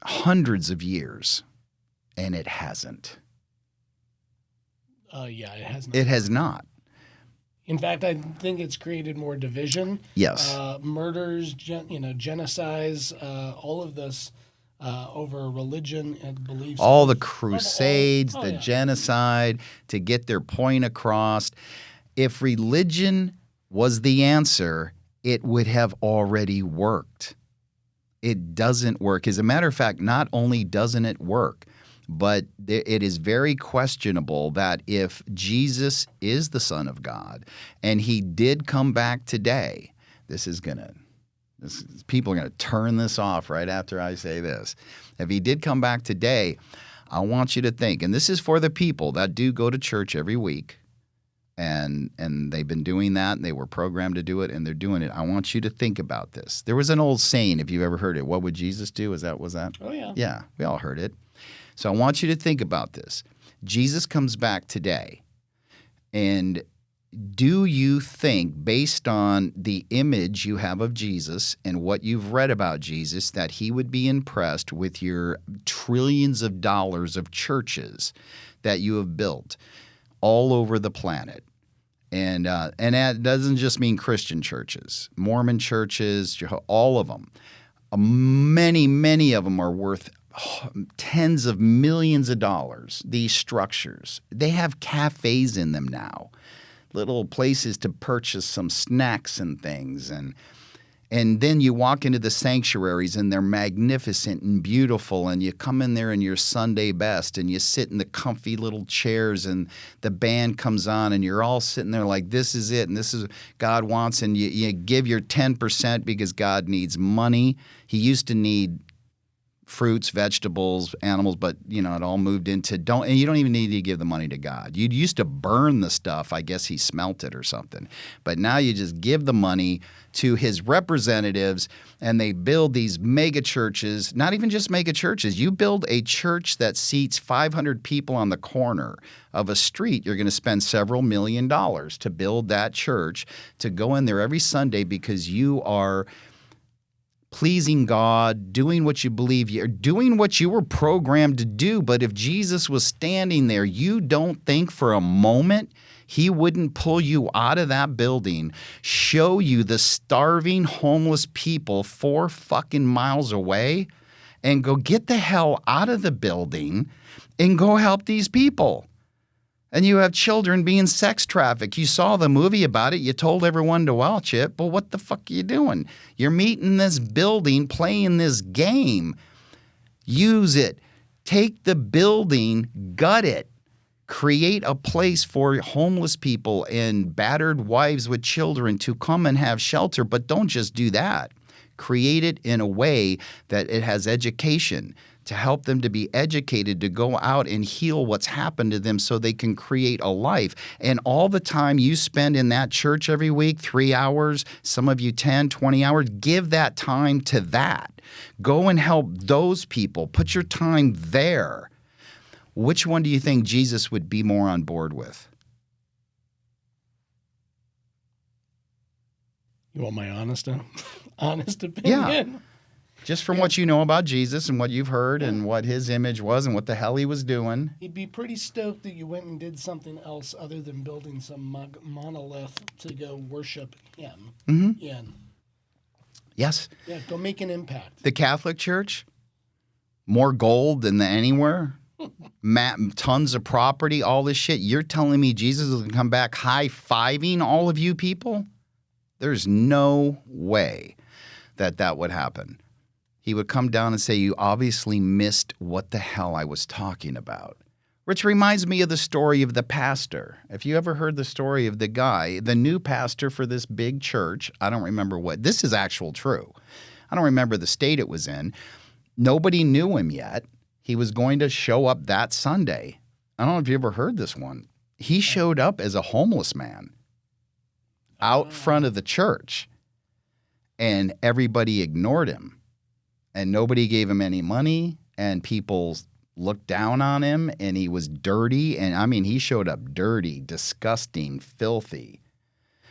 hundreds of years, and it hasn't. Yeah, it has not. It has not. In fact, I think it's created more division. Yes. Murders, genocides, all of this over religion and beliefs. All the crusades, Oh, the yeah. genocide to get their point across. If religion was the answer, it would have already worked. It doesn't work. As a matter of fact, not only doesn't it work, but it is very questionable that if Jesus is the Son of God and he did come back today, people are going to turn this off right after I say this. If he did come back today, I want you to think, and this is for the people that do go to church every week, and they've been doing that, and they were programmed to do it, and they're doing it. I want you to think about this. There was an old saying, if you've ever heard it, what would Jesus do? Was that? Oh, yeah. Yeah, we all heard it. So I want you to think about this. Jesus comes back today, and do you think, based on the image you have of Jesus and what you've read about Jesus, that he would be impressed with your trillions of dollars of churches that you have built all over the planet? And that doesn't just mean Christian churches, Mormon churches, all of them. Many of them are worth tens of millions of dollars, these structures. They have cafes in them now, little places to purchase some snacks and things. And then you walk into the sanctuaries, and they're magnificent and beautiful, and you come in there in your Sunday best, and you sit in the comfy little chairs, and the band comes on, and you're all sitting there like, this is it, and this is what God wants, and you give your 10% because God needs money. He used to need fruits, vegetables, animals, but it all moved into and you don't even need to give the money to God. You used to burn the stuff. I guess he smelt it or something. But now you just give the money to his representatives, and they build these mega churches. Not even just mega churches. You build a church that seats 500 people on the corner of a street, you're going to spend several $1 million to build that church, to go in there every Sunday because you are pleasing God, doing what you believe you're doing, what you were programmed to do. But if Jesus was standing there, you don't think for a moment he wouldn't pull you out of that building, show you the starving homeless people 4 fucking miles away, and go, get the hell out of the building and go help these people. And you have children being sex trafficked. You saw the movie about it. You told everyone to watch it. But what the fuck are you doing? You're meeting this building, playing this game. Use it. Take the building, gut it. Create a place for homeless people and battered wives with children to come and have shelter. But don't just do that. Create it in a way that it has education, to help them to be educated, to go out and heal what's happened to them so they can create a life. And all the time you spend in that church every week, 3 hours, some of you 10, 20 hours, give that time to that. Go and help those people. Put your time there. Which one do you think Jesus would be more on board with? You want my honest opinion? Yeah. Just from Yeah. what you know about Jesus and what you've heard and what his image was and what the hell he was doing. He'd be pretty stoked that you went and did something else other than building some monolith to go worship him in. Yes. Yeah, go make an impact. The Catholic Church, more gold than anywhere, tons of property, all this shit. You're telling me Jesus is going to come back high-fiving all of you people? There's no way that would happen. He would come down and say, you obviously missed what the hell I was talking about. Which reminds me of the story of the pastor. If you ever heard the story of the guy, the new pastor for this big church, I don't remember what, this is actual true. I don't remember the state it was in. Nobody knew him yet. He was going to show up that Sunday. I don't know if you ever heard this one. He showed up as a homeless man out front of the church, and everybody ignored him. And nobody gave him any money, and people looked down on him, and he was dirty. And I mean, he showed up dirty, disgusting, filthy.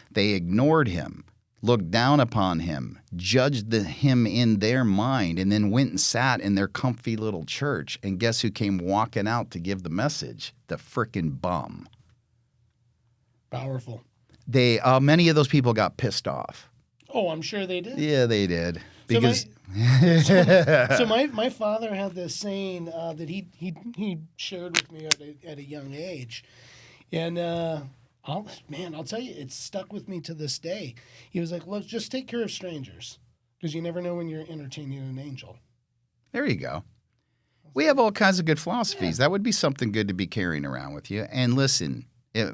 They ignored him, looked down upon him, judged him in their mind, and then went and sat in their comfy little church. And guess who came walking out to give the message? The frickin' bum. Powerful. Many of those people got pissed off. Oh, I'm sure they did. Yeah, they did. Because so my father had this saying that he shared with me at a young age, and I'll tell you, it's stuck with me to this day. He was like, "Look, just take care of strangers, because you never know when you're entertaining an angel." There you go. We have all kinds of good philosophies. Yeah. That would be something good to be carrying around with you. And listen,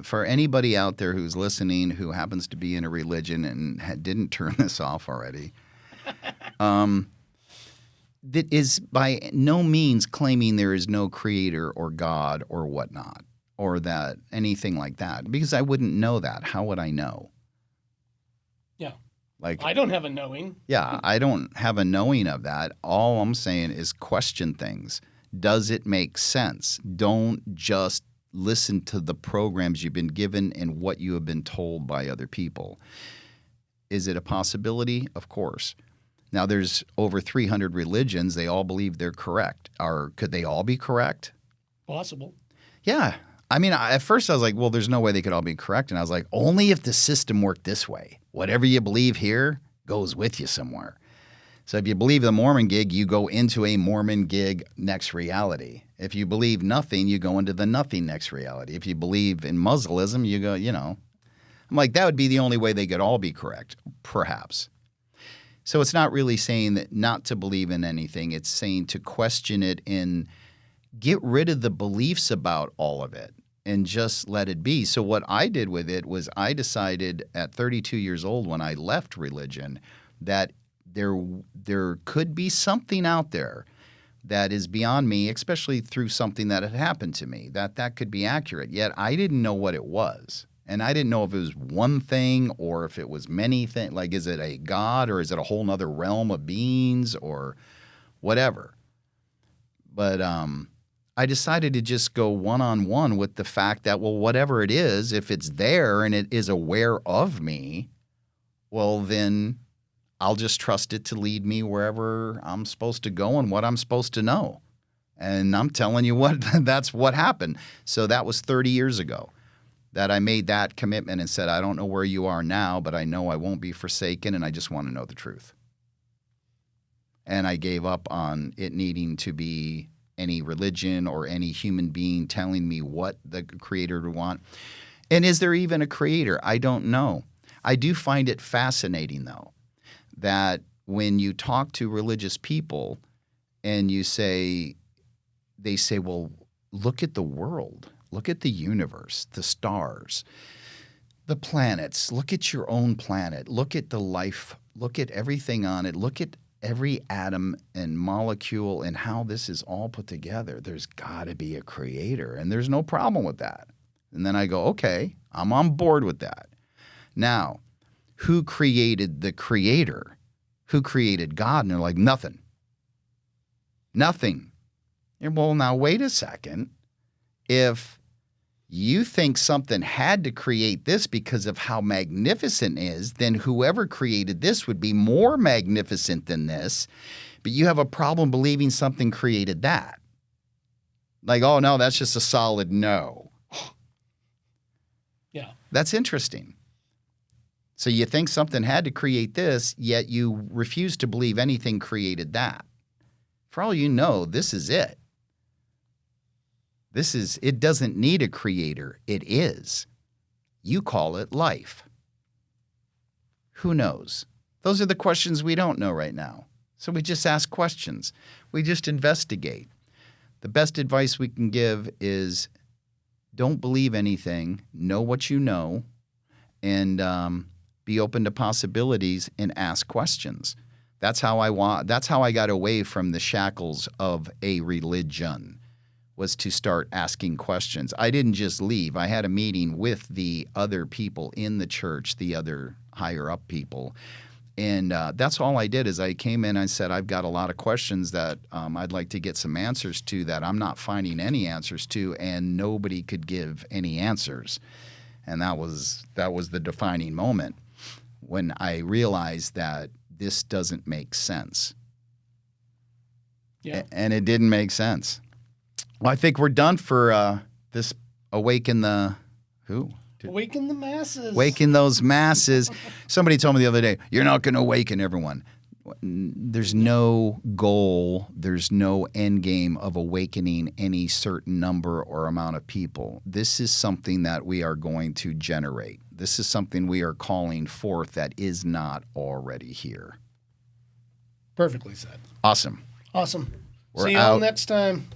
for anybody out there who's listening who happens to be in a religion and didn't turn this off already. That is by no means claiming there is no creator or God or whatnot, or that anything like that, because I wouldn't know that. How would I know? Yeah. Like, I don't have a knowing. Yeah, I don't have a knowing of that. All I'm saying is question things. Does it make sense? Don't just listen to the programs you've been given and what you have been told by other people. Is it a possibility? Of course. Now, there's over 300 religions. They all believe they're correct. Could they all be correct? Possible. Yeah. I mean, at first I was like, well, there's no way they could all be correct. And I was like, only if the system worked this way. Whatever you believe here goes with you somewhere. So if you believe the Mormon gig, you go into a Mormon gig next reality. If you believe nothing, you go into the nothing next reality. If you believe in Muslimism, you go, I'm like, that would be the only way they could all be correct, perhaps. So it's not really saying that not to believe in anything. It's saying to question it and get rid of the beliefs about all of it and just let it be. So what I did with it was I decided at 32 years old when I left religion that there could be something out there that is beyond me, especially through something that had happened to me, that could be accurate. Yet I didn't know what it was. And I didn't know if it was one thing or if it was many things. Like, is it a God or is it a whole nother realm of beings or whatever? But I decided to just go one-on-one with the fact that, well, whatever it is, if it's there and it is aware of me, well, then I'll just trust it to lead me wherever I'm supposed to go and what I'm supposed to know. And I'm telling you what, that's what happened. So that was 30 years ago that I made that commitment and said, I don't know where you are now, but I know I won't be forsaken, and I just want to know the truth. And I gave up on it needing to be any religion or any human being telling me what the creator would want. And is there even a creator? I don't know. I do find it fascinating, though, that when you talk to religious people and they say, well, look at the world. Look at the universe, the stars, the planets. Look at your own planet. Look at the life. Look at everything on it. Look at every atom and molecule and how this is all put together. There's got to be a creator, and there's no problem with that. And then I go, okay, I'm on board with that. Now, who created the creator? Who created God? And they're like, nothing. Nothing. And well, now wait a second. If you think something had to create this because of how magnificent it is, then whoever created this would be more magnificent than this But you have a problem believing something created that. Like, oh, no, that's just a solid no. Yeah. That's interesting. So you think something had to create this, yet you refuse to believe anything created that. For all you know, this is it. It doesn't need a creator. It is. You call it life. Who knows? Those are the questions we don't know right now. So we just ask questions. We just investigate. The best advice we can give is don't believe anything. Know what you know, and be open to possibilities and ask questions. That's how I got away from the shackles of a religion, was to start asking questions. I didn't just leave. I had a meeting with the other people in the church, the other higher up people. And that's all I did is I came in, I said, I've got a lot of questions that I'd like to get some answers to that I'm not finding any answers to, and nobody could give any answers. And that was the defining moment when I realized that this doesn't make sense. Yeah. And it didn't make sense. Well, I think we're done for this Awaken the who? Awaken the masses. Awaken those masses. Somebody told me the other day, you're not going to awaken everyone. There's no goal. There's no end game of awakening any certain number or amount of people. This is something that we are going to generate. This is something we are calling forth that is not already here. Perfectly said. Awesome. Awesome. We're See you all out. next time.